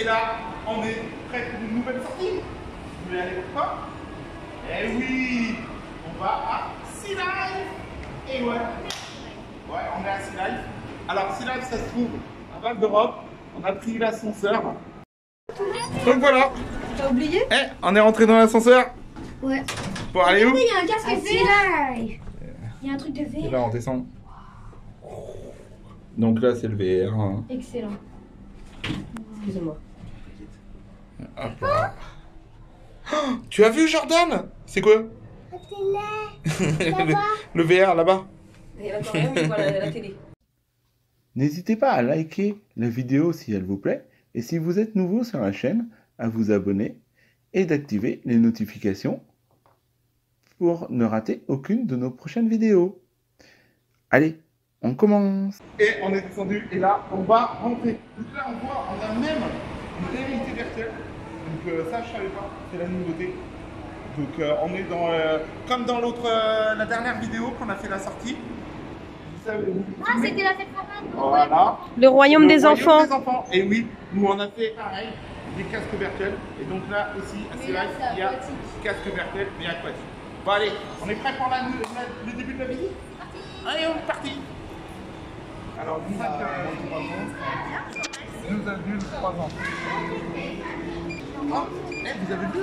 là, on est prêt pour une nouvelle sortie. Vous voulez aller voir quoi? Eh oui, on va à Sea Life. Et ouais. Ouais, on est à Sea Life. Alors, Sea Life, ça se trouve à Val d'Europe. On a pris l'ascenseur. Donc voilà. T'as oublié? Eh, on est rentré dans l'ascenseur. Ouais. Pour aller où? Il y a un casque VR. Il y a un truc de Et VR. là, on descend. Donc là, c'est le VR. Hein. Excellent. Excusez-moi. Hop là. Oh, tu as vu Jordan? C'est quoi? Le VR là-bas. Et l'aquarium, il voit la télé. N'hésitez pas à liker la vidéo si elle vous plaît. Et si vous êtes nouveau sur la chaîne, à vous abonner et d'activer les notifications pour ne rater aucune de nos prochaines vidéos. Allez, on commence. Et on est descendu et là, on va rentrer. Donc là, on voit, on a même une réalité virtuelle. Donc ça, je savais pas, c'est la nouveauté. Donc on est dans, comme dans l'autre, la dernière vidéo qu'on a fait la sortie. Vous savez, Ah, c'était la fête foraine. voilà. Le royaume des enfants. Et oui, nous on a fait pareil, des casques virtuels. Et donc là aussi, à Sea Life, il y a casques virtuels mais aquatiques. Bon allez, on est prêt pour le début de la visite? Allez, on est parti. Alors, nous avons 3 ans. Nous avons 3 ans. Oh, vous avez vu?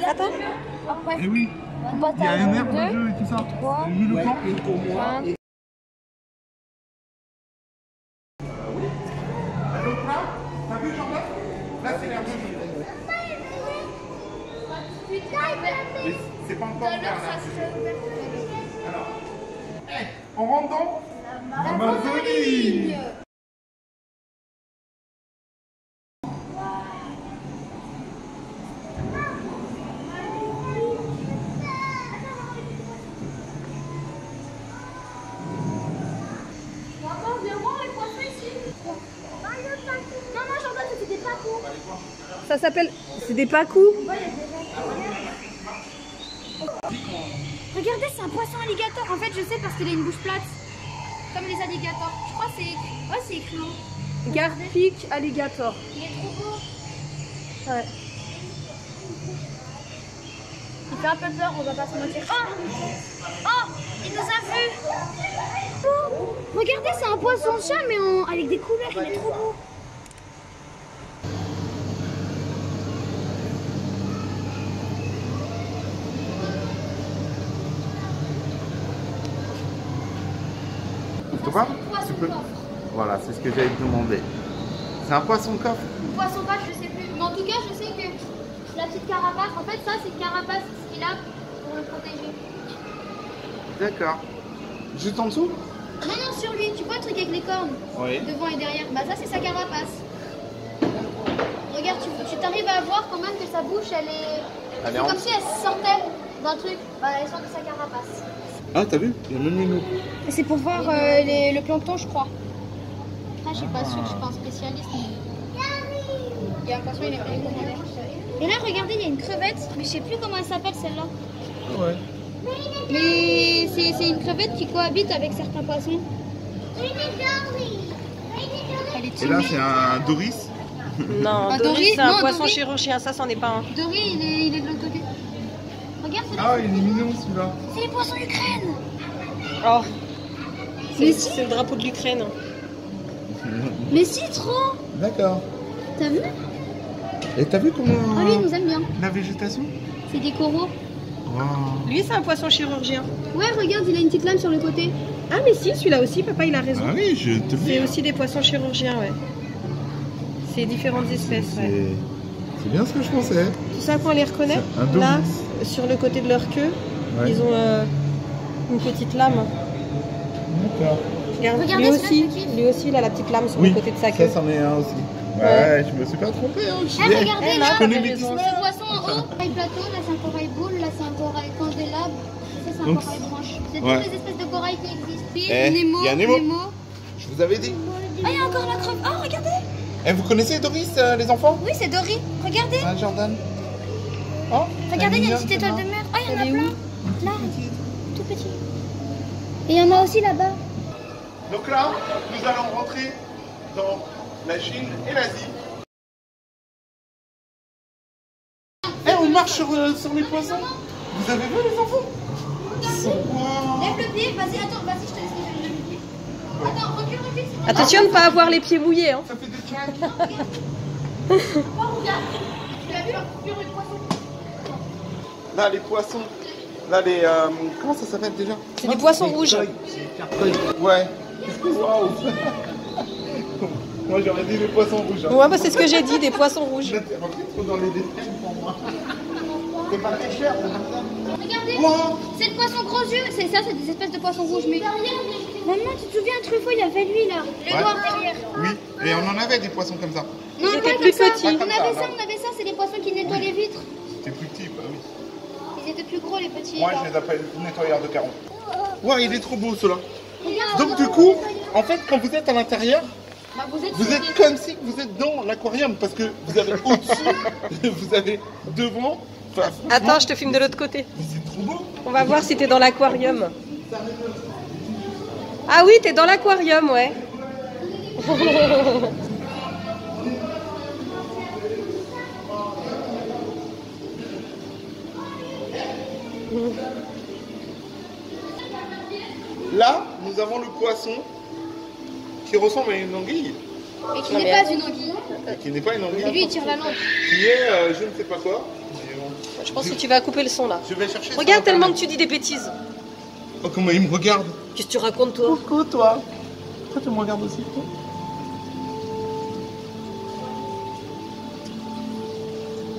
Attends. Eh oui, il y a un air de jeu et tout ça. Vous avez vu le camp? Donc là, t'as vu Jordan? Là c'est l'air de jeu. Mais c'est pas encore ouvert là. Alors, on rentre dans l'Amazonie. Ça s'appelle... C'est des pacous. Regardez, c'est un poisson alligator. En fait, je sais parce qu'il a une bouche plate. Comme les alligators. Je crois que c'est... Ouais, c'est écrit. Garpic alligator. Il est trop beau. Ouais. Il fait un peu peur, on va pas se mentir. Oh! Oh! Il nous a vus! Oh, regardez, c'est un poisson-chat, mais avec des couleurs, il est trop beau. Tu vois? Tu peux... Voilà, c'est ce que j'allais te demander. C'est un poisson-coffre. Poisson-coffre, je sais plus. Mais en tout cas, je sais que la petite carapace, en fait, ça, c'est une carapace qu'il a pour le protéger. D'accord. Juste en dessous? Non, non, sur lui. Tu vois le truc avec les cornes? Oui. Devant et derrière. Bah, ça, c'est sa carapace. Regarde, tu t'arrives à voir quand même que sa bouche, elle est... C'est comme si elle se sortait d'un truc. Bah, elle sort de sa carapace. Ah, t'as vu? Il y a même une eau. C'est pour voir le plancton, je crois. Ah, je suis pas sûre, je suis pas un spécialiste. Il y a un poisson, il est pas commandé. Et là, regardez, il y a une crevette, mais je sais plus comment elle s'appelle celle-là. Ouais. Mais c'est une crevette qui cohabite avec certains poissons. Elle est Et là, timide. c'est un Doris. Non, Ah, Doris, Doris, c'est un non, poisson Doris. chirurgien. Ça, c'en est pas un. Dory, il est de l'autre côté. Regarde, Ah, il est mignon celui-là. c'est les poissons Ukraine. Oh. Mais si. C'est le drapeau de l'Ukraine. Mais si, trop. D'accord. T'as vu? Et t'as vu comment Ah oui, il nous aime bien. la végétation? C'est des coraux. Wow. Lui, c'est un poisson chirurgien. Ouais, regarde, il a une petite lame sur le côté. Ah, mais si, celui-là aussi, papa, il a raison. Ah oui, je te dis. C'est aussi des poissons chirurgiens, ouais. C'est différentes espèces, ouais. C'est bien ce que je pensais. Tu sais à quoi on les reconnaît? Un Doris. Là, sur le côté de leur queue, Ouais. ils ont une petite lame. D'accord. Regarde, Regardez, lui celui-là, aussi, je kiffe. lui aussi, il a la petite lame sur Oui, le côté de sa queue. ça c'en est un aussi. Ouais, Ouais. je me suis pas trompé. Hein, Ah, regardez, Eh, là, là, connais t'avais les raison. ce poisson en haut, corail plateau, là c'est un corail boule, là c'est un corail candélabre, ça c'est un Donc, corail branche. C'est ouais. toutes les espèces de corail qui existent. Puis Eh, Nemo, il y a Nemo. Nemo. Je vous avais dit. Ah, il y a encore la crevette. Oh, regardez. Eh, vous connaissez Doris, les enfants? Oui, c'est Dory. Regardez. Ah, Jordan. Oh, Regardez, il y a une petite étoile de mer. Oh, il y en a plein. Là, tout petit. Et il y en a aussi là-bas. Donc là, nous allons rentrer dans la Chine et l'Asie. marche sur les poissons. Vous avez vu les enfants? Lève le pied, vas-y, attends, vas-y, je te laisse lever le pied. Attends, recule. Attention de ne pas avoir les pieds mouillés. Hein. Ça fait des trucs. Oh, regarde. Tu as vu la coupure du poisson? Là, les poissons. Là, les. Comment ça s'appelle déjà? C'est des poissons rouges. Ouais. Waouh. Moi, j'aurais dit les poissons rouges. Hein. Ouais, bah, c'est ce que j'ai dit, des poissons rouges. Là, t'es rentré trop dans les détails pour moi. T'es pas très cher, c'est comme ça. Regardez, Wow. c'est le poisson gros yeux. C'est ça, c'est des espèces de poissons rouges. Mais maman, tu te souviens, Truffaut, il y avait lui là, le noir derrière. Oui, et on en avait des poissons comme ça. Non, Ils pas étaient comme plus ça. petits. On avait ça, c'est des poissons qui nettoient les vitres. C'était plus petit, bah oui. Ils étaient plus gros les petits. Moi, là. je les appelle nettoyeurs de 40. Ouais, il est trop beau ceux-là. Regarde, Donc, du coup, en fait, quand vous êtes à l'intérieur, bah, vous vous êtes comme si vous êtes dans l'aquarium parce que vous avez au-dessus, vous avez devant. Enfin, Attends, je te filme de l'autre côté. mais c'est trop beau. On va voir si t'es dans l'aquarium. Ah oui, t'es dans l'aquarium, ouais. Là, nous avons le poisson qui ressemble à une anguille, Et qui Non, n'est mais pas une anguille. qui n'est pas une Et lui, anguille, il tire la lampe. qui est je ne sais pas quoi. Mais bon. Je pense que tu vas couper le son là. Je vais chercher. sur Regarde tellement que Internet. tu dis des bêtises. Oh, comment il me regarde. Qu'est-ce que tu racontes toi? Coucou, toi. Pourquoi tu me regardes aussi?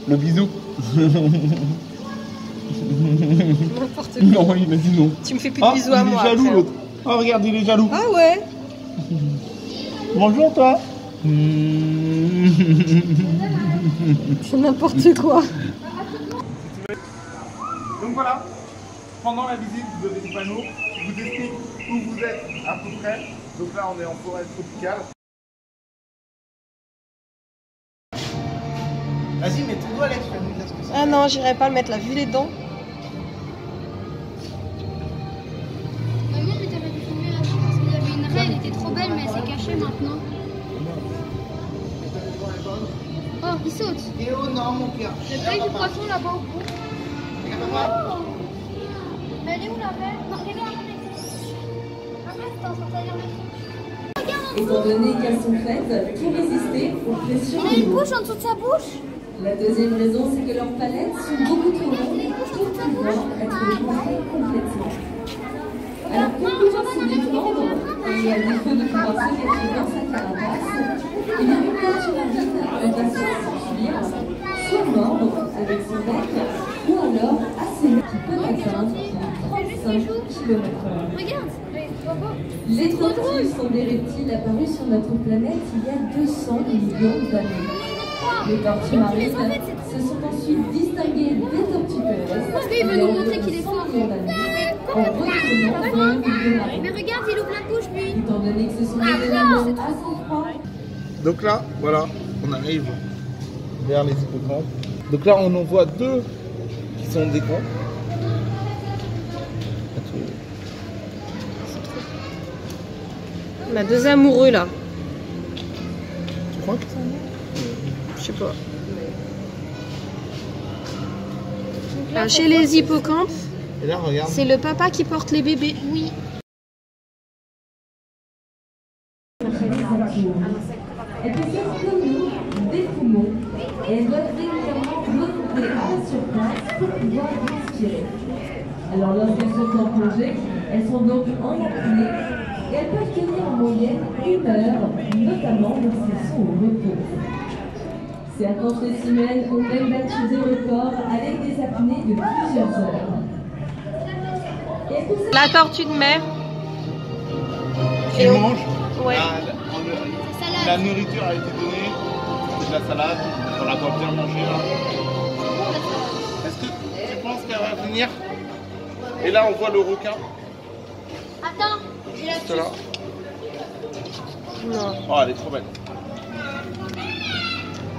Le bisou. N'importe quoi. Non, il m'a dit non. Tu me fais plus de bisous à moi. Il est jaloux après, hein. l'autre. Oh, regarde, il est jaloux. Ah ouais. Bonjour, toi. C'est n'importe quoi. Donc voilà, pendant la visite, vous avez des panneaux qui vous expliquent où vous êtes à peu près. Donc là, on est en forêt tropicale. Vas-y, mets ton doigt, Alex, tu vas nous dire ce que c'est. Ah non, j'irai pas le mettre là, vu les dents. Maman, mais t'aurais dû filmer là-dedans parce qu'il y avait une raie, elle était trop belle, mais elle s'est cachée maintenant. Oh, il saute. Et oh non, mon père. Le feuille du poisson là-bas au bout. Oh. Mais elle est où la raie? Non, elle est là, arrête, t'es en train de regarder. Étant donné qu'elles sont faites pour résister aux pressions On a de une l'eau. bouche en dessous de sa bouche. La deuxième raison, c'est que leurs palettes sont beaucoup trop longues pour pouvoir être montrées complètement. Alors pour pouvoir se défendre, et à défaut de pouvoir se cacher dans sa carapace, eh bien une torturarine va soit s'enfuir, soit mordre avec son bec, ou alors assez long qui peut atteindre 35 km/h. Regarde, c'est trop beau. Les tortues sont des reptiles apparus sur notre planète il y a 200 millions d'années. Les tortues marines se sont ensuite distinguées des tortues terrestres Parce qu'il veut il y a nous montrer environ qu'il est 100 fort. millions d'années en retournant dans le milieu marin. Mais regarde, il ouvre la bouche lui. Étant donné que ce sont des animaux assez froids, Donc là, voilà, on arrive vers les hippocampes. Donc là, on en voit deux qui sont des grands. On a deux amoureux là. Tu crois que Je sais pas. Alors, chez les hippocampes, Et là, regarde. c'est le papa qui porte les bébés. Oui. elles possèdent comme nous des poumons et elles doivent régulièrement remonter à la surface pour pouvoir respirer. Alors lorsqu'elles sont en plongée, elles sont donc en apnée et elles peuvent tenir en moyenne 1 heure, notamment lorsqu'elles sont au repos. Certains spécimens ont même battu des records avec des apnées de plusieurs heures. Et elles possèdent La tortue de mer. Qui Et on- mange. Ouais. La nourriture a été donnée. C'est de la salade. On la doit bien manger là. Est-ce que tu penses qu'elle va venir? Et là, on voit le requin. Attends, j'ai la Juste là. Non. Oh, elle est trop belle.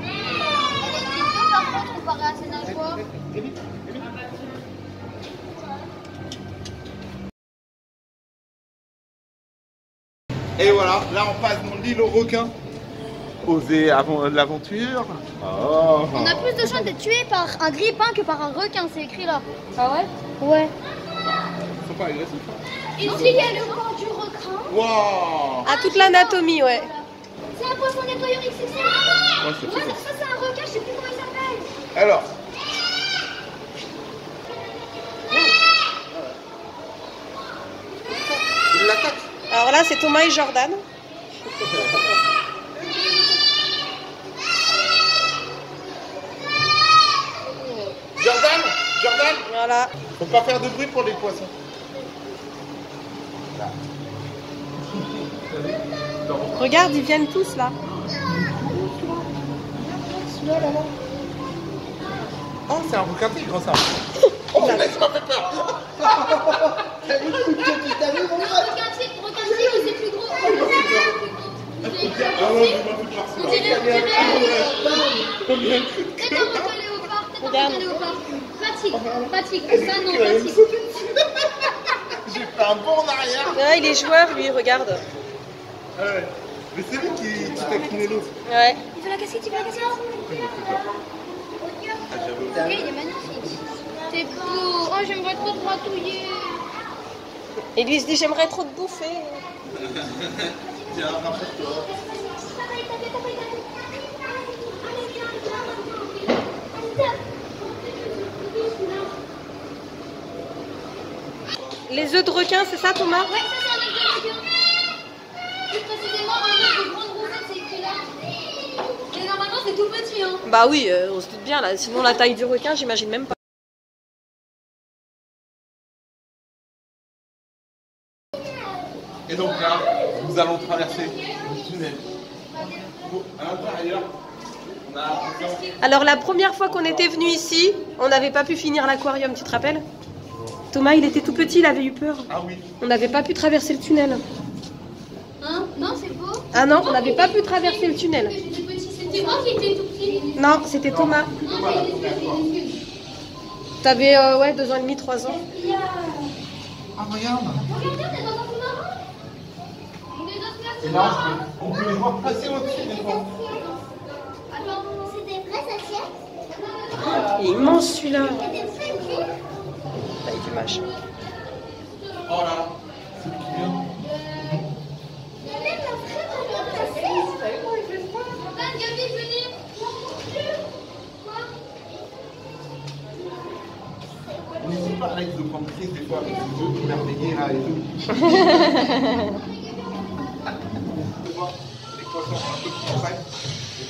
Elle est petite par contre comparée à celle d'un fois. Et voilà, là on passe dans l'île aux requins. oser l'aventure. Oh. On a plus de chances d'être tué par un grippin que par un requin, c'est écrit là. Ah ouais? Ouais. Ils sont pas agressifs. Hein. Ici, il y a le corps du requin. Wow. Ah, toute l'anatomie, ouais. C'est un poisson nettoyeur XXL. Ouais, c'est Ouais, fou. ça c'est un requin, je sais plus comment il s'appelle. Alors. Il l'attaque. Alors là, c'est Thomas et Jordan. Jordan, Jordan, Voilà. faut pas faire de bruit pour les poissons. Regarde, ils viennent tous là. Oh, c'est un requin tigre ça. Oh, ça m'a fait peur. T'as vu le coup de tête qui t'a vu, mon gars? Requin tigre, c'est plus gros. Ah ouais, il m'a fait peur. On dirait Combien de peut-être un requin léopard, peut-être un Regarde. requin léopard. Pas tigre, ça non, pas tigre. J'ai fait un bond en arrière. Ouais, il est joueur, lui, regarde. Ouais. Mais c'est lui qui taquinait l'autre. Ouais. Il fait la casquette, il fait la casquette. Ah, j'avais Regarde, il est magnifique. T'es beau. Oh, j'aimerais trop te gratouiller. Et lui, il se dit, j'aimerais trop te bouffer. Tiens, rapproche-toi. Les œufs de requin, c'est ça, Thomas? Ouais, ça c'est un œuf de requin. Plus précisément, un œuf de grande roussette, c'est écrit là. Mais normalement, c'est tout petit, hein. Bah oui, on se doute bien là. Sinon, la taille du requin, j'imagine même pas. Et donc là, nous allons traverser le tunnel. À l'intérieur, on a Alors, la première fois qu'on était venu ici, on n'avait pas pu finir l'aquarium, tu te rappelles? Thomas, il était tout petit, il avait eu peur. Ah oui. On n'avait pas pu traverser le tunnel. Hein? Non, c'est faux. Ah non, on n'avait pas pu traverser le tunnel. J'étais petit. C'était moi qui étais tout petit. Non, c'était Thomas. Non, mais il est T'avais, ouais, 2 ans et demi, 3 ans. Ah regarde. Regardez, on est dans un sous-marin. On est dans Et un là, on peut les voir passer au-dessus des fois. Attends, c'est des vraies assiettes. Il est immense celui-là. Il y a des vraies cuves. Taille du mâche. Oh là, c'est lui qui vient. Il y a même la vraie assiette. T'as vu comment il fait froid? Gabi, venez. Quoi? N'hésite pas Alex de prendre prise des fois avec ses yeux émerveillés là et tout. Tu vois, les poissons un peu plus près et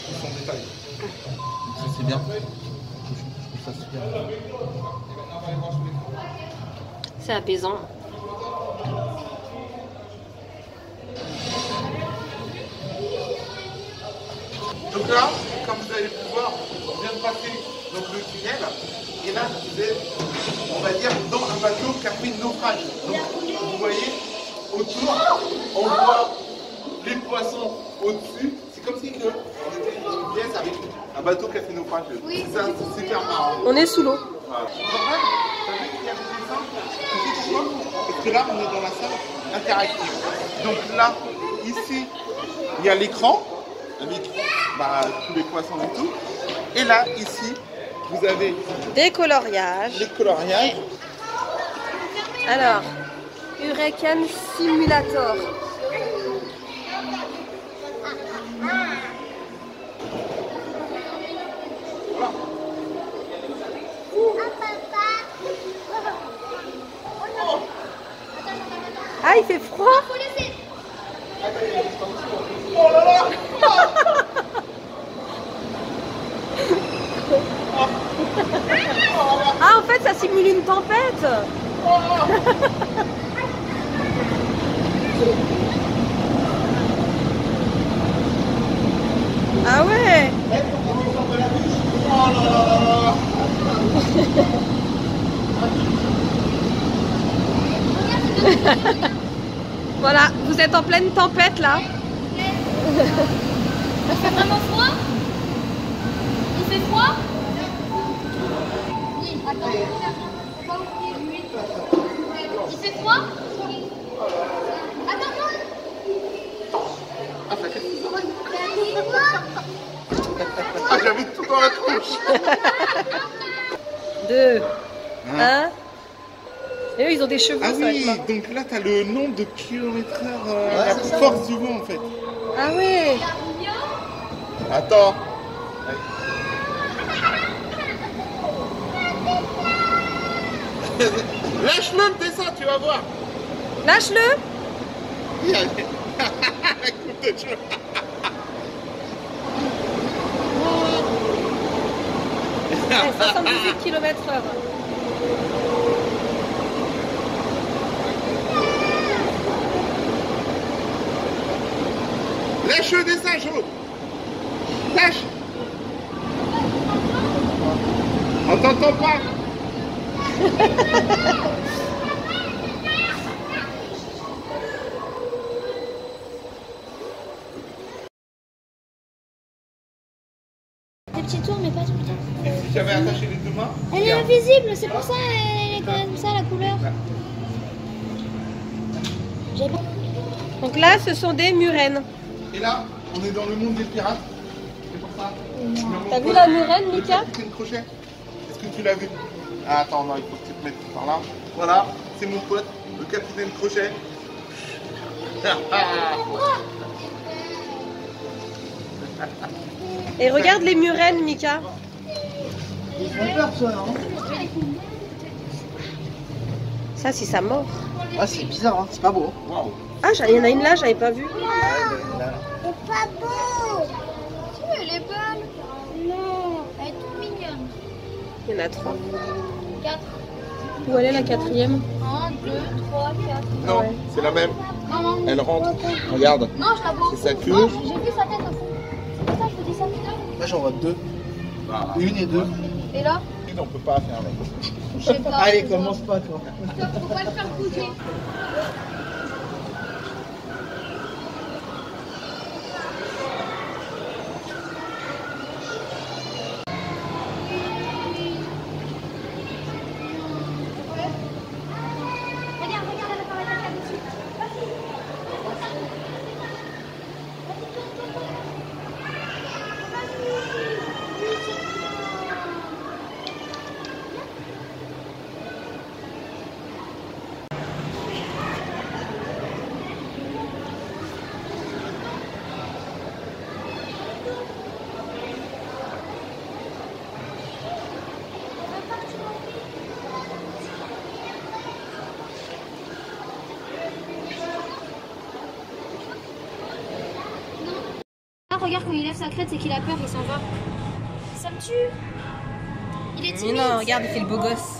plus en détail. Donc ça c'est bien. Je trouve ça super. C'est apaisant. Donc là, comme vous avez pu voir, on vient de passer donc, le tunnel. Et là, vous êtes, on va dire, dans un bateau qui a fait naufrage. Donc, vous voyez, autour, on voit les poissons au-dessus. C'est comme si on était dans une pièce avec un bateau qui a fait naufrage. Oui. C'est ça, c'est super marrant. On est sous l'eau. Voilà. T'as vu qu'il y a des dessins? Tu sais pourquoi? Parce que là, on est dans la salle interactive. Donc là, ici, il y a l'écran avec tous les poissons et tout. Et là, ici, vous avez Des coloriages. les coloriages. Alors, Hurricane Simulator. Ah, il fait froid. Faut laisser. Oh là là! Ah, en fait, ça simule une tempête. Ah ouais. Oh là là! Voilà, vous êtes en pleine tempête là. Il fait vraiment froid? Il fait froid? Oui, attends. Faut pas oublier. Il fait froid? Attends, Ah, ça casse les oreilles. non. j'avais tout dans la tronche. 2, 1. Et eux, ils ont des chevaux, Ah ça va être oui, marrant. donc là, t'as le nombre de km/h, la force du vent, en fait. Ah ouais. Attends. Lâche-le, le dessin, tu vas voir. Lâche-le. Coupe de cheveux. Ouais, 78 km/h. Lâche le dessin, Jo. Lâche. On t'entend pas. Des petits tours, mais pas tout le temps. Et si tu avais attaché les deux mains? Elle est invisible, c'est pour ça elle est comme ça la couleur. J'ai pas. Donc là, ce sont des murènes. Et là, on est dans le monde des pirates. C'est pour ça. T'as vu la murène, Mika? Capitaine Crochet. Est-ce que tu l'as vu? Ah, attends, non, il faut que tu te mettes par là. Voilà, c'est mon pote, le capitaine Crochet. Et regarde les murènes, Mika. Ils font peur, ça, non? Ça, c'est sa mort. Ah, c'est bizarre, hein. C'est pas beau. Waouh. Ah, il y en a une là, j'avais pas vu. C'est pas beau. Si, elle est belle. Non, elle est toute mignonne. Il y en a 3. 4. Où elle est la quatrième? 1, 2, 3, 4. Non, Ouais. c'est la même. Non, non. Elle rentre. Regarde. Non, je la vois. C'est sa queue. Non, j'ai vu sa tête au fond. C'est pour ça que je vous dis ça. Là, j'en vois deux. Voilà. Une et deux. Et là? On peut pas faire avec. Je sais pas. Allez, commence pas, toi. Faut pas le faire bouger. Regarde, elle va faire la caca dessus. Ah, regarde, quand il lève sa crête, c'est qu'il a peur, il s'en va. Ça me tue. Il est Mais timide. non, regarde, il fait le beau gosse.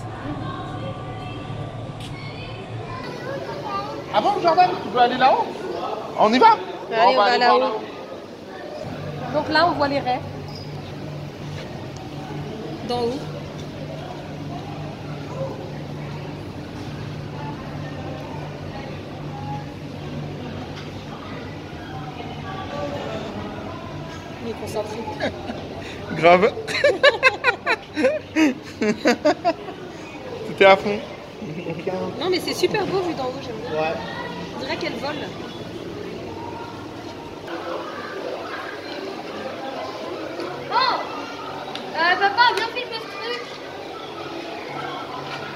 Ah bon, Jordan, tu veux aller là-haut? On y va? Allez, on va aller là-haut. voir Donc là, on voit les raies. D'en haut. Il est concentré. Grave. C'était à fond. Non, mais c'est super beau vu d'en haut, j'aime bien. Ouais. On dirait qu'elle vole. Oh, papa, viens filmer ce truc.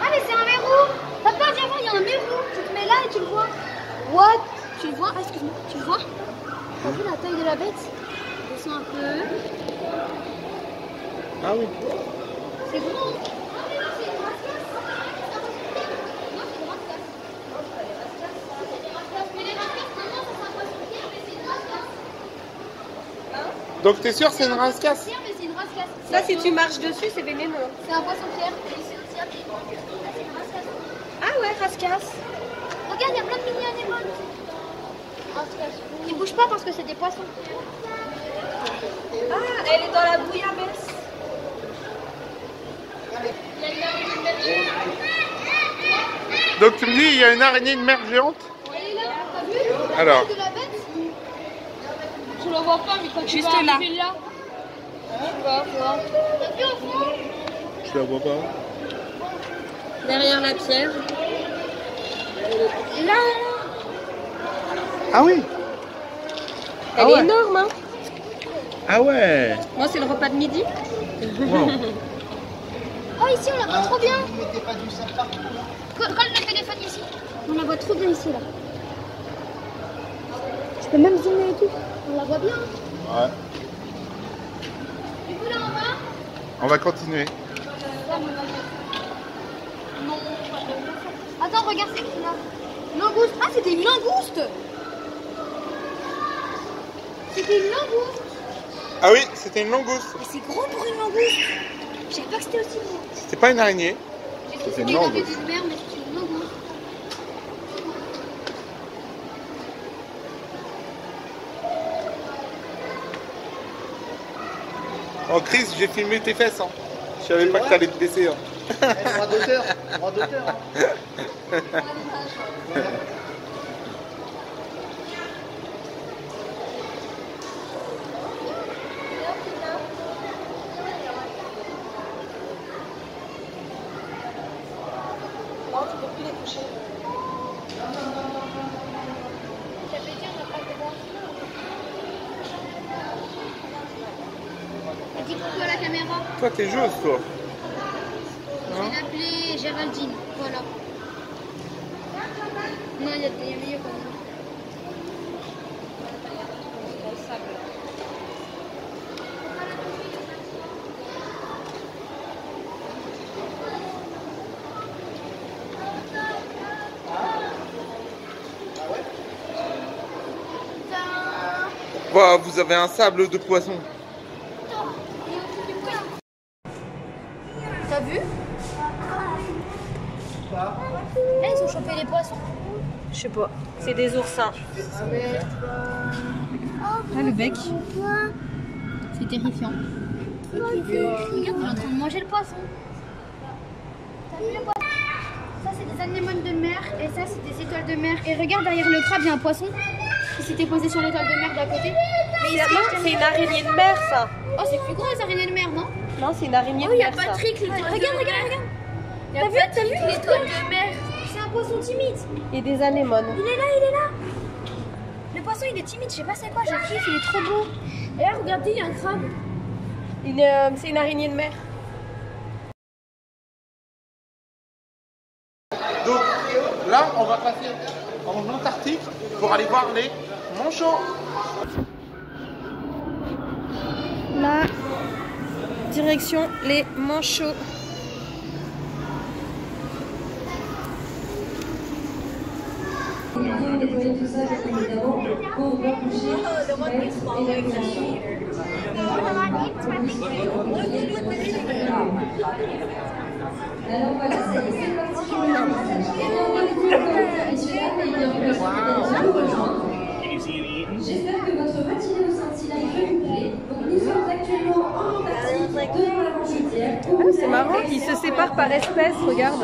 Ah, mais c'est un verrou. Papa, viens voir, il y a un verrou. Tu te mets là et tu le vois. What? Tu le vois? Ah, excuse-moi, tu le vois? T'as vu la taille de la bête? Descends un peu. Ah oui. C'est gros. Ah, mais non, c'est une rascasse. Non, c'est une rascasse. C'est des rascasses. Mais les rascasses, maintenant, ça c'est un poisson-pierre, mais c'est une rascasse. Donc t'es sûr que c'est une rascasse? Pierre, mais c'est une rascasse. Ça, si tu marches dessus, c'est vénéneux. C'est un poisson-pierre. Et c'est aussi un petit. Ah, c'est une rascasse. Ah ouais, rascasse. Regarde, il y a plein de mini-anémones. Ils bougent pas parce que c'est des poissons. Ah, elle est dans la bouillabaisse. Donc tu me dis, il y a une araignée de mer géante? Elle est là, t'as vu? Alors. De la bête. Je la vois pas, mais quand tu Juste vas là. arriver là. Tu vas voir. T'as vu au fond? Je la vois pas. Derrière la pierre. Là. Ah oui. Elle Ah est ouais. énorme, hein. Ah ouais. Moi, c'est le repas de midi. Wow. Oh, ici, on la voit trop bien. Vous mettez pas du sel partout, là. Colle le téléphone ici. On la voit trop bien ici, là. Je peux même zoomer et tout. On la voit bien. Ouais. Du coup, là, on va. On va continuer. Non. Attends, regarde, c'est qui là? Langouste. Ah, c'était une langouste. C'était une langouste. Ah oui, c'était une langouste. Mais c'est gros pour une langouste. Je savais pas que c'était aussi gros. C'était pas une araignée. J'ai cru que C'est une c'était une langouste. petite mer, mais c'est une langouste. Oh Chris, j'ai filmé tes fesses. Hein. Je savais pas que t'allais te baisser. Hein. Droit d'auteur. Droit d'auteur. Hein. Non, tu peux plus les toucher. J'avais dit, on n'a pas le droit. Dis coucou à la caméra. Toi, t'es joueuse, toi. Je vais l'appeler Géraldine. Voilà. Non, il y a mieux quand même. Wow, vous avez un sable de poisson. T'as vu? Là, ils ont chopé les poissons. Je sais pas. C'est des oursins. Ah, le bec. C'est terrifiant. Regarde, il est en train de manger le poisson. T'as vu le poisson? Ça, c'est des anémones de mer et ça, c'est des étoiles de mer. Et regarde, derrière le crabe, il y a un poisson qui s'était posé sur l'étoile de mer d'à côté. Mais Non, c'est une araignée de mer, ça. Oh, c'est plus gros les araignées de mer, non? Non, c'est une araignée Oh, de il y a mer, ça. Patrick, l'étoile de mer. Regarde. T'as vu l'étoile de mer? C'est un poisson timide. Et des anémones. Il est là. Le poisson, il est timide, je sais pas c'est quoi, je kiffe, il est trop beau. Et là, regardez, il y a un crabe. C'est une araignée de mer. Donc là, on va passer en Antarctique pour aller voir les manchots. Là, direction les manchots. Nettoyer tout ça, bien évidemment, pour bien coucher, évacuation. Alors voilà, ça y est, c'est parti pour le massage. Et on va vous dire, messieurs, dames, et bienvenue à nous rejoindre. J'espère que votre matinée au Saint-Hilaire est bouclée. Donc nous sommes actuellement en Antarctique, devant la Manchetière. C'est marrant qu'ils se séparent par espèce, regarde.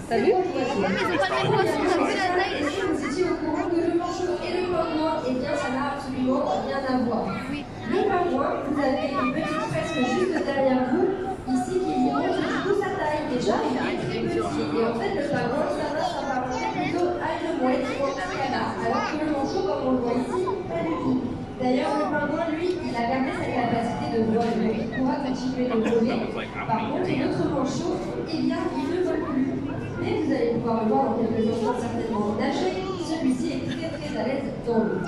T'as vu? Ils ont pas le même poisson, t'as vu la taille? Vous étiez au courant que le manchot et le pingouin, eh bien ça n'a absolument rien à voir. Oui. Le pingouin, vous avez une petite fresque juste derrière vous, ici qui vous montre du coup sa taille. Déjà, il est très petit. Et en fait, le pingouin, ça va s'apparenter plutôt à une mouette ou à un canard. Alors que le manchot, comme on le voit ici, pas du tout. D'ailleurs, le pingouin, lui, il a gardé sa capacité de vol, donc il pourra continuer de voler. Par contre, notre manchot, eh bien, il ne vole plus. Mais vous allez pouvoir le voir dans quelques instants certainement nager. Celui-ci est très à l'aise dans l'eau.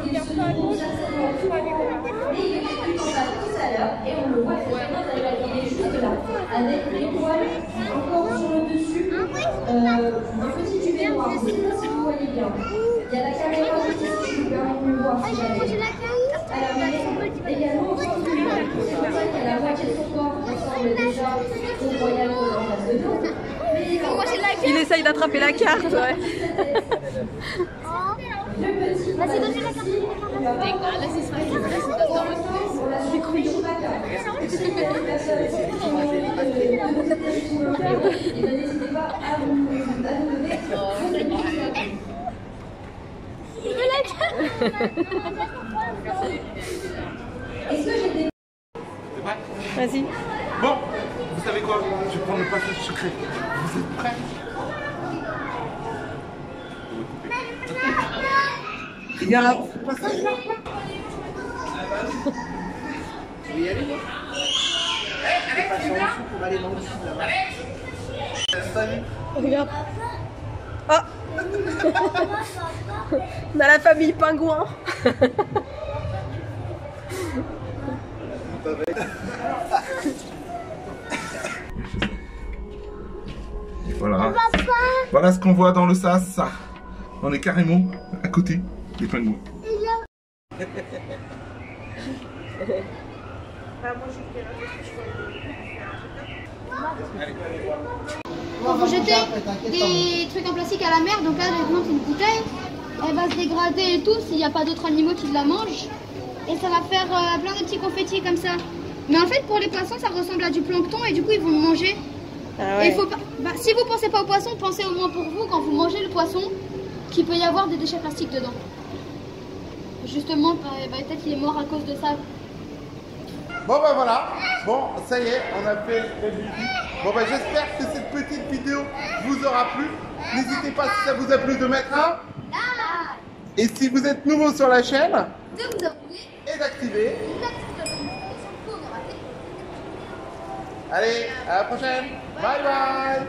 Il se trouve certainement tout mais il était plus en bas tout à l'heure et on le voit très bien d'ailleurs, il est juste là, avec les poils encore sur le dessus, un petit tubé noir. Je ne sais pas si vous voyez bien. Il y a la caméra juste ici qui vous permet de le voir si jamais. Alors il est également au centre du monde. C'est pour ça qu'à la moitié de son corps ressemble déjà au royal en face de nous. Il essaye d'attraper la carte, ouais. Le petit, Vas-y, donne-lui la carte. là, ce sera on l'a suivi sur la carte. Si les personnes qui ont envie de vous aider sur le cœur, et n'hésitez pas à vous donner vos équipes. Il veut la carte. Est-ce que j'ai des... C'est vrai? Vas-y. Bon, vous savez quoi? Je vais prendre le passage secret. Vous êtes prêts? Regarde, passage là. Tu veux y aller, moi? Allez, passer en dessous pour aller dans le sud, là-bas. Salut. Regarde. Oh. On a la famille pingouin. Voilà. Voilà ce qu'on voit dans le sas. On est carrément à côté des pingouins. Quand vous jetez des trucs en plastique à la mer, donc là, par exemple, c'est une bouteille, elle va se dégrader et tout s'il n'y a pas d'autres animaux qui la mangent. Et ça va faire plein de petits confettis comme ça. Mais en fait, pour les poissons, ça ressemble à du plancton et du coup, ils vont le manger. Ah ouais. Et il faut pas, si vous pensez pas aux poissons, pensez au moins pour vous, quand vous mangez le poisson, qu'il peut y avoir des déchets plastiques dedans. Justement, peut-être qu'il est mort à cause de ça. Bon bah voilà, bon ça y est, on a fait le vidéo. Bon bah j'espère que cette petite vidéo vous aura plu. N'hésitez pas si ça vous a plu de mettre un like. Et si vous êtes nouveau sur la chaîne, De vous abonner. et d'activer. La petite notification pour ne rater. Allez, à la prochaine. Bye bye.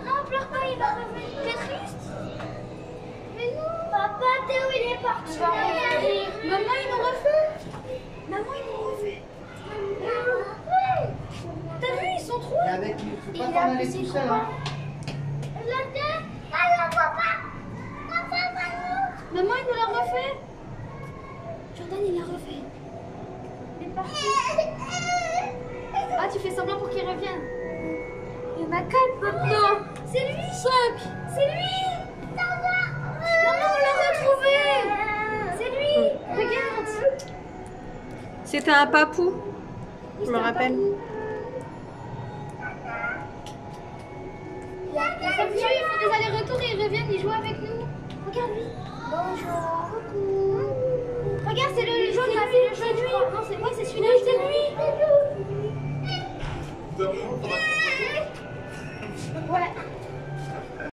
Non, pleure pas, il va revenir. T'es triste? Mais non. Papa, Théo, il est parti. Maman, il nous refait. Maman, il nous refait. T'as vu, ils sont trop. Et avec lui, faut pas t'en aller tout seul, hein. Maman, il nous l'a refait. Jordan, il l'a refait. Il est parti. Ah, tu fais semblant pour qu'il revienne. Il y en a 4 maintenant. C'est lui. 5. C'est lui. Maman, on l'a retrouvé. C'est lui. Regarde. C'était un papou. Je me rappelle. Il font des allers-retours et ils reviennent, ils jouent avec nous. Regarde lui. Bonjour. Coucou. Regarde, c'est le jaune là, c'est le jaune. Non, c'est moi, c'est celui-là.